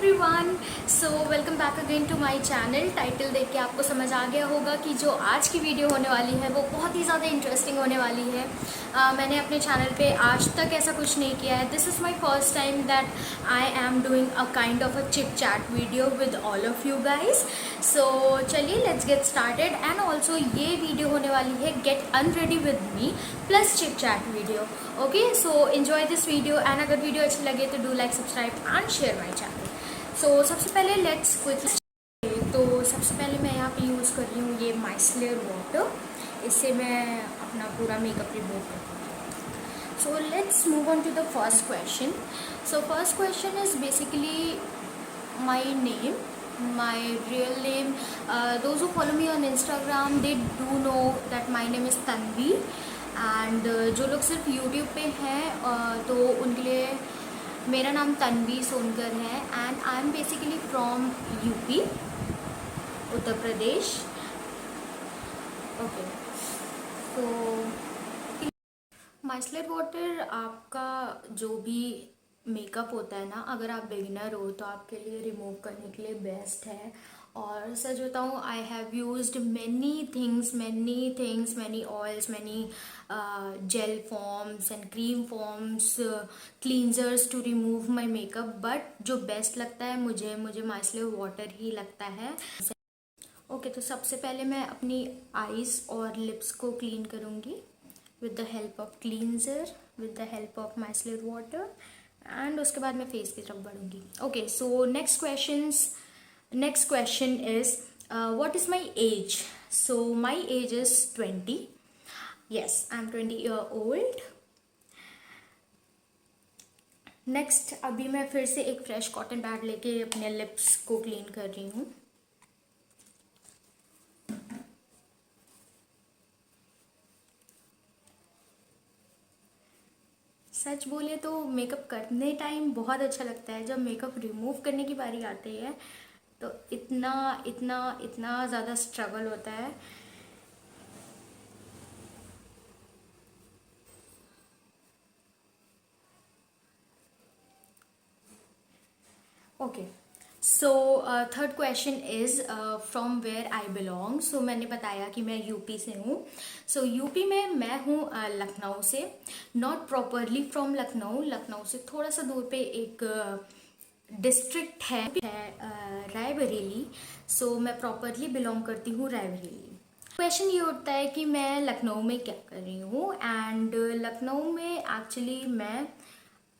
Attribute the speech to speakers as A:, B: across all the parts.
A: Everyone, so welcome back again to my channel. Title देख के आपको समझ आ गया होगा कि जो आज की वीडियो होने वाली है वो बहुत ही ज़्यादा इंटरेस्टिंग होने वाली है। मैंने अपने चैनल पे आज तक ऐसा कुछ नहीं किया है। This is my first time that I am doing a kind of a chit chat video with all of you guys. So चलिए let's get started. And also ये वीडियो होने वाली है get unready with me plus chit chat video. Okay, so enjoy this video and अगर video अच्छी लगे तो do like, subscribe and share my channel. So सबसे पहले लेट्स क्विकली, तो सबसे पहले मैं यहाँ पे यूज़ कर रही हूँ ये माइसलर वाटर। इससे मैं अपना पूरा मेकअप रिमूव करती हूँ। So let's move on to the first question. So first question is basically my name, my real name. Those who follow me on Instagram they do know that my name is Tanvi and जो लोग सिर्फ YouTube पे हैं तो उनके लिए मेरा नाम तन्वी सोनकर है and I am basically from UP, Uttar Pradesh. Okay, तो माइसलर वाटर आपका जो भी मेकअप होता है ना, अगर आप बिगिनर हो तो आपके लिए रिमूव करने के लिए बेस्ट है। और सच बताऊँ, I have used many oils, many gel forms and cream forms, cleansers to remove my makeup, but जो बेस्ट लगता है मुझे माइसलर वाटर ही लगता है। ओके, तो सबसे पहले मैं अपनी आईज और लिप्स को क्लीन करूँगी with the help of cleanser, with the help of micellar water, and उसके बाद मैं फेस की तरफ बढ़ूंगी। Okay, so next question is what is my age? So my age is 20. Yes, I'm 20-year-old. Next, अभी मैं फिर से एक फ्रेश कॉटन पैड लेके अपने लिप्स को क्लीन कर रही हूँ। सच बोले तो मेकअप करने टाइम बहुत अच्छा लगता है, जब मेकअप रिमूव करने की बारी आती है तो इतना इतना इतना ज़्यादा स्ट्रगल होता है। Okay, so third question is from where I belong. So मैंने बताया कि मैं यूपी से हूँ। सो यूपी में मैं हूँ लखनऊ से, not properly from Lucknow. Lucknow से थोड़ा सा दूर पे एक डिस्ट्रिक्ट है रायबरेली। सो मैं प्रॉपरली बिलोंग करती हूँ रायबरेली। क्वेश्चन ये उठता है कि मैं लखनऊ में क्या कर रही हूँ, एंड लखनऊ में एक्चुअली मैं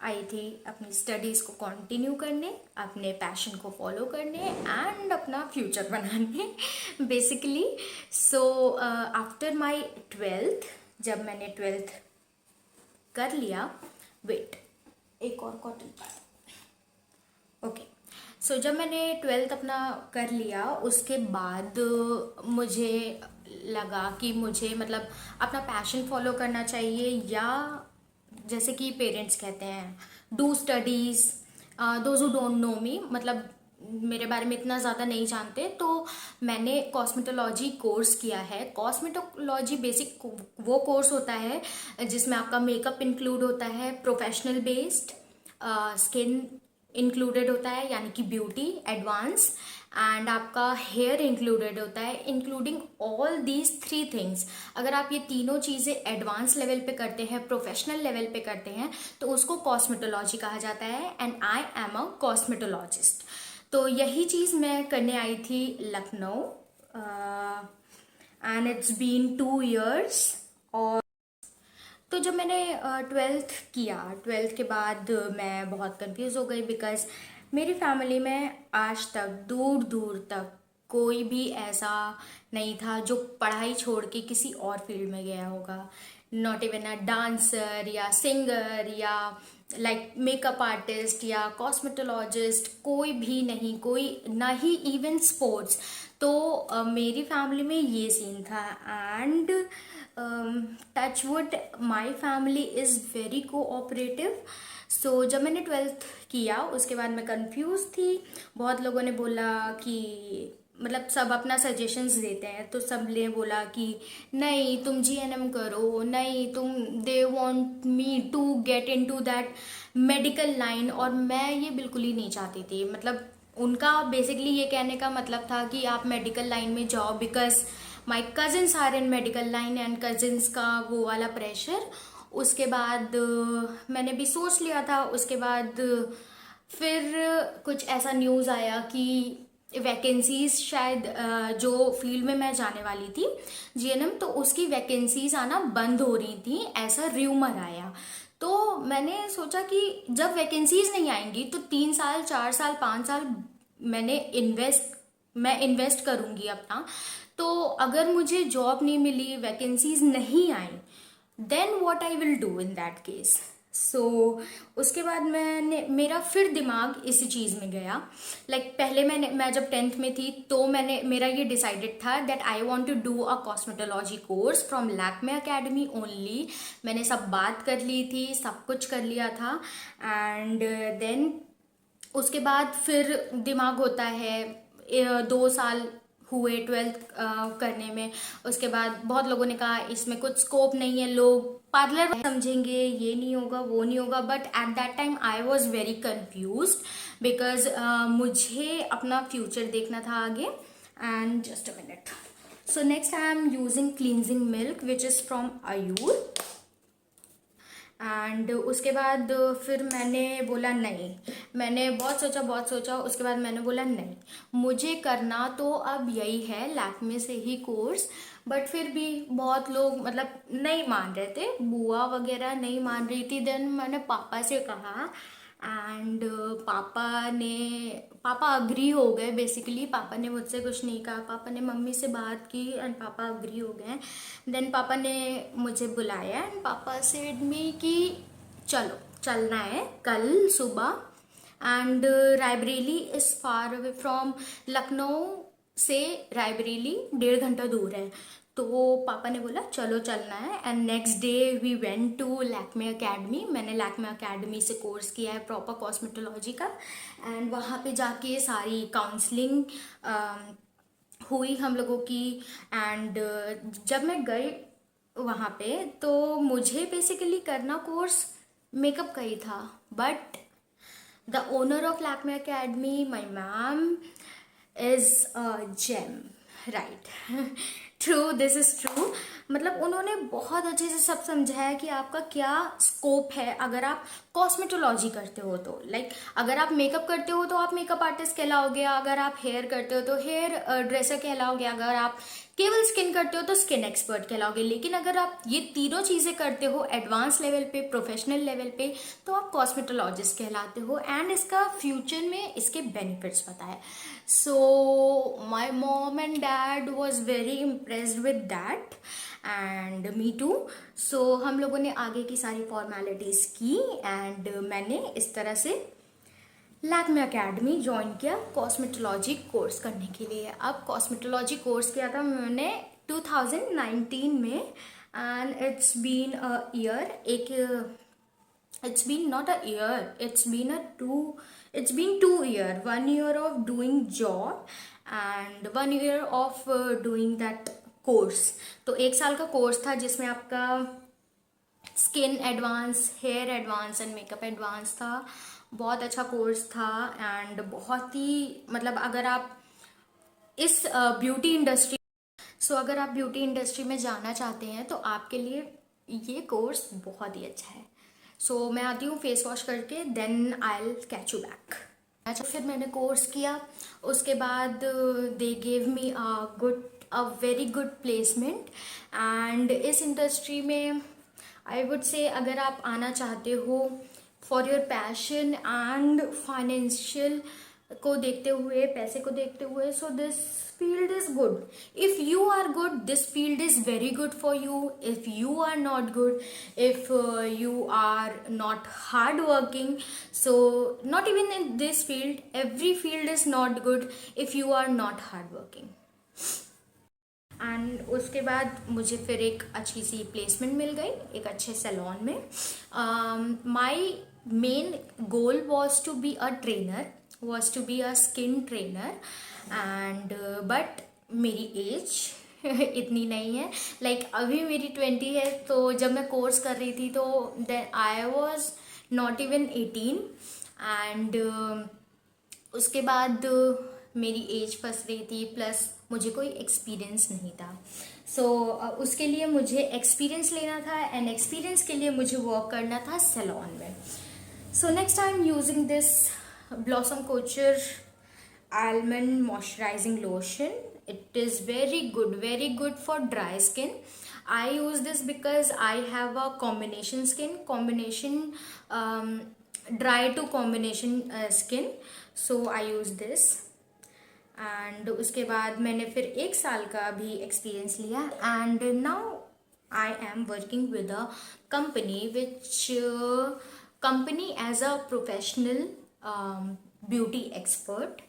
A: आई थी अपनी स्टडीज़ को कंटिन्यू करने, अपने पैशन को फॉलो करने एंड अपना फ्यूचर बनाने basically. So after my 12th, जब मैंने 12th कर लिया, वेट एक और कॉटन पैड। ओके, सो जब मैंने 12th अपना कर लिया उसके बाद मुझे लगा कि मुझे मतलब अपना पैशन फॉलो करना चाहिए, या जैसे कि पेरेंट्स कहते हैं do studies. Those who don't know me, मतलब मेरे बारे में इतना ज़्यादा नहीं जानते, तो मैंने कॉस्मेटोलॉजी कोर्स किया है। कॉस्मेटोलॉजी बेसिक वो कोर्स होता है जिसमें आपका मेकअप इंक्लूड होता है, प्रोफेशनल बेस्ड, स्किन इंक्लूडेड होता है यानी कि ब्यूटी एडवांस, एंड आपका हेयर इंक्लूडेड होता है, इंक्लूडिंग ऑल दीज 3 थिंग्स। अगर आप ये तीनों चीज़ें एडवांस लेवल पे करते हैं, प्रोफेशनल लेवल पे करते हैं, तो उसको कॉस्मेटोलॉजी कहा जाता है and I am a cosmetologist. तो यही चीज़ मैं करने आई थी Lucknow and it's been 2 years। और तो जब मैंने 12th किया, 12th के बाद मैं बहुत कंफ्यूज हो गई, बिकॉज मेरी फैमिली में आज तक दूर दूर तक कोई भी ऐसा नहीं था जो पढ़ाई छोड़ के किसी और फील्ड में गया होगा। नॉट इवन अ डांसर या सिंगर या लाइक मेकअप आर्टिस्ट या कॉस्मेटोलॉजिस्ट, कोई भी नहीं, कोई ना ही इवन स्पोर्ट्स। तो मेरी फैमिली में ये सीन था and touchwood my family is very cooperative. So जब मैंने 12th किया उसके बाद मैं कंफ्यूज थी। बहुत लोगों ने बोला कि मतलब सब अपना सजेशंस देते हैं, तो सब ने बोला कि नहीं तुम जीएनएम करो, नहीं तुम, they want me to get into that medical line, और मैं ये बिल्कुल ही नहीं चाहती थी। मतलब उनका बेसिकली ये कहने का मतलब था कि आप मेडिकल लाइन में जाओ, because my cousins are in medical line and cousins का वो वाला प्रेशर। उसके बाद मैंने भी सोच लिया था। उसके बाद फिर कुछ ऐसा न्यूज़ आया कि वैकेंसीज शायद जो फील्ड में मैं जाने वाली थी जीएनएम, तो उसकी वैकेंसीज आना बंद हो रही थी, ऐसा र्यूमर आया। तो मैंने सोचा कि जब वैकेंसीज नहीं आएंगी तो 3 साल 4 साल 5 साल मैं इन्वेस्ट करूंगी अपना। तो अगर मुझे जॉब नहीं मिली, वैकेंसीज नहीं आई, then what I will do in that case. So उसके बाद मेरा फिर दिमाग इसी चीज़ में गया। पहले मैं जब 10th में थी तो मेरा ये डिसाइडेड था that I want to do a cosmetology course from Lakme academy only. मैंने सब बात कर ली थी, सब कुछ कर लिया था। एंड देन उसके बाद फिर दिमाग होता है, 2 साल हुए 12th करने में। उसके बाद बहुत लोगों ने कहा इसमें कुछ स्कोप नहीं है, लोग पार्लर समझेंगे, ये नहीं होगा वो नहीं होगा। But at that time I was very confuse, because मुझे अपना फ्यूचर देखना था आगे। And just a minute, so next I am using cleansing milk which is from Ayur. And उसके बाद फिर मैंने बोला नहीं, मैंने बहुत सोचा। उसके बाद मैंने बोला नहीं, मुझे करना तो अब यही है, लैक्मे से ही कोर्स। बट फिर भी बहुत लोग मतलब नहीं मान रहे थे, बुआ वगैरह नहीं मान रही थी। देन मैंने पापा से कहा एंड पापा अग्री हो गए। बेसिकली पापा ने मुझसे कुछ नहीं कहा, पापा ने मम्मी से बात की एंड पापा अग्री हो गए। देन पापा ने मुझे बुलाया एंड पापा सेड मी कि चलो चलना है कल सुबह। And Raebareli is far away from Lucknow से रायबरेली 1.5 घंटा दूर है। तो पापा ने बोला चलो चलना है। And next day we went to Lakme academy. मैंने लैक्मे अकेडमी से कोर्स किया है प्रॉपर कॉस्मेटोलॉजी का। एंड वहाँ पे जाके सारी काउंसलिंग हुई हम लोगों की। एंड जब मैं गई वहाँ पे तो मुझे बेसिकली करना कोर्स मेकअप का ही था। But the owner of Lakme academy, my ma'am, is a gem, right. True, this is true. मतलब उन्होंने बहुत अच्छे से सब समझाया कि आपका क्या स्कोप है अगर आप कॉस्मेटोलॉजी करते हो तो। अगर आप मेकअप करते हो तो आप मेकअप आर्टिस्ट कहलाओगे, अगर आप हेयर करते हो तो हेयर ड्रेसर कहलाओगे, अगर आप केवल स्किन करते हो तो स्किन एक्सपर्ट कहलाओगे। लेकिन अगर आप ये तीनों चीज़ें करते हो एडवांस लेवल पे, प्रोफेशनल लेवल पे, तो आप कॉस्मेटोलॉजिस्ट कहलाते हो। एंड इसका फ्यूचर में इसके बेनिफिट्स पता है। So my mom and dad was very impressed with that and me too. So हम लोगों ने आगे की सारी फॉर्मेलिटीज़ की एंड मैंने इस तरह से लैक्मे अकेडमी ज्वाइन किया कॉस्मेटोलॉजी कोर्स करने के लिए। अब कॉस्मेटोलॉजी कोर्स किया था मैंने 2019 में। And it's been a year, it's been not a year, it's been 2 year, 1 year of doing job and 1 year of doing that course। तो 1 साल का कोर्स था जिसमें आपका skin advance, hair advance and makeup advance था। बहुत अच्छा course था एंड बहुत ही मतलब अगर आप इस ब्यूटी इंडस्ट्री अगर आप ब्यूटी इंडस्ट्री में जाना चाहते हैं तो आपके लिए ये कोर्स बहुत ही अच्छा है। मैं आती हूँ फेस वॉश करके, then I will catch you back. अच्छा, फिर मैंने कोर्स किया। उसके बाद they gave me a very good placement. And इस इंडस्ट्री में आई वुड से अगर आप आना चाहते हो for your passion and financial को देखते हुए, पैसे को देखते हुए, so this field is good. If you are good, this field is very good for you. If you are not good, if you are not hard working, so not even in this field, every field is not good if you are not hard working. And उसके बाद मुझे फिर एक अच्छी सी placement मिल गई एक अच्छे salon में। My main goal was to be a trainer was to be a skin trainer and but मेरी एज इतनी नहीं है, अभी मेरी 20 है। तो जब मैं कोर्स कर रही थी तो then I was not even 18 and उसके बाद मेरी एज फंस रही थी, प्लस मुझे कोई एक्सपीरियंस नहीं था। सो उसके लिए मुझे एक्सपीरियंस लेना था एंड एक्सपीरियंस के लिए मुझे वर्क करना था सैलून में। So next I am using this blossom Kochhar almond moisturizing lotion. It is very good for dry skin. I use this because I have a combination skin, dry to combination skin, so I use this. And उसके बाद मैंने फिर 1 साल का भी experience लिया and now I am working with a company as a professional beauty expert,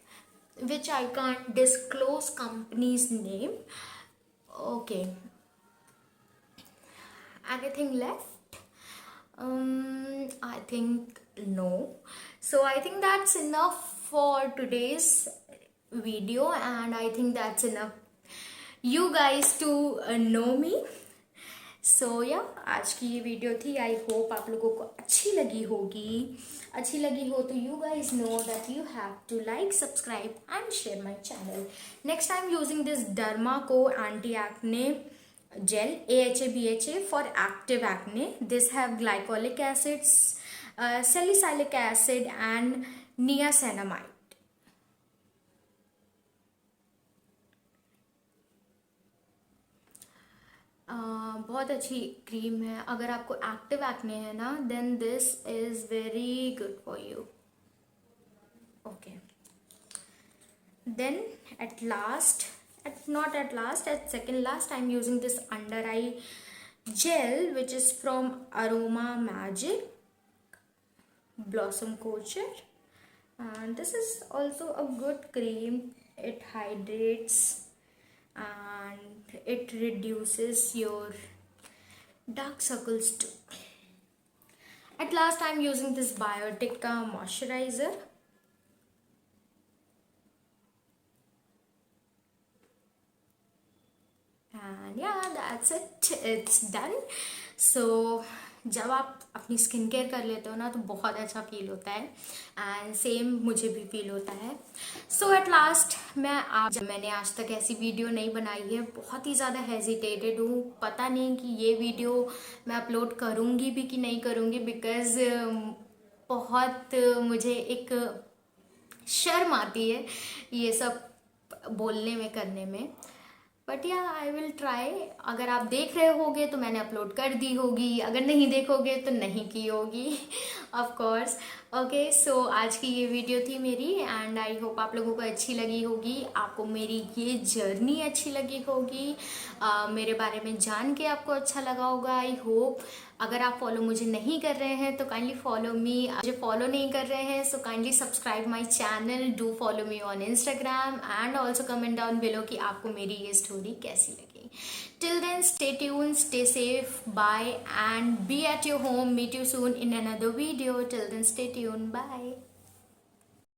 A: which I can't disclose company's name. Okay, anything left? I think no. So I think that's enough for today's video and I think that's enough you guys to know me. सो आज की ये video थी। I hope आप लोगों को अच्छी लगी हो तो you guys know that you have to like, subscribe and share my channel. Next I am using this derma co anti acne gel AHA BHA for active acne. This have glycolic acids, salicylic acid and niacinamide. बहुत अच्छी cream है। अगर आपको active acne है ना, then this is very good for you. Okay, then at second last I'm using this under eye gel which is from Aroma Magic Blossom Culture and this is also a good cream. It hydrates and it reduces your dark circles too. At last I'm using this Biotica moisturizer. And yeah, that's it, it's done. So जब आप अपनी skin care कर लेते हो ना तो बहुत अच्छा फील होता है एंड सेम मुझे भी फील होता है। सो एट लास्ट मैंने आज तक ऐसी वीडियो नहीं बनाई है, बहुत ही ज़्यादा हेजिटेटेड हूँ। पता नहीं कि ये वीडियो मैं अपलोड करूँगी भी कि नहीं करूँगी, बिकॉज बहुत मुझे एक शर्म आती है ये सब बोलने में, करने में। बट या आई विल ट्राई। अगर आप देख रहे होगे तो मैंने अपलोड कर दी होगी, अगर नहीं देखोगे तो नहीं की होगी ऑफ कोर्स। ओके, सो आज की ये वीडियो थी मेरी एंड आई होप आप लोगों को अच्छी लगी होगी, आपको मेरी ये जर्नी अच्छी लगी होगी, मेरे बारे में जान के आपको अच्छा लगा होगा आई होप। अगर आप फॉलो मुझे नहीं कर रहे हैं तो काइंडली फॉलो मी। मुझे फॉलो नहीं कर रहे हैं so kindly subscribe my channel, do follow me on Instagram and also comment down below कि आपको मेरी ये स्टोरी कैसी लगी। Till then stay tune, stay safe, bye and be at your home. Meet you soon in another video. Till then stay tune, bye.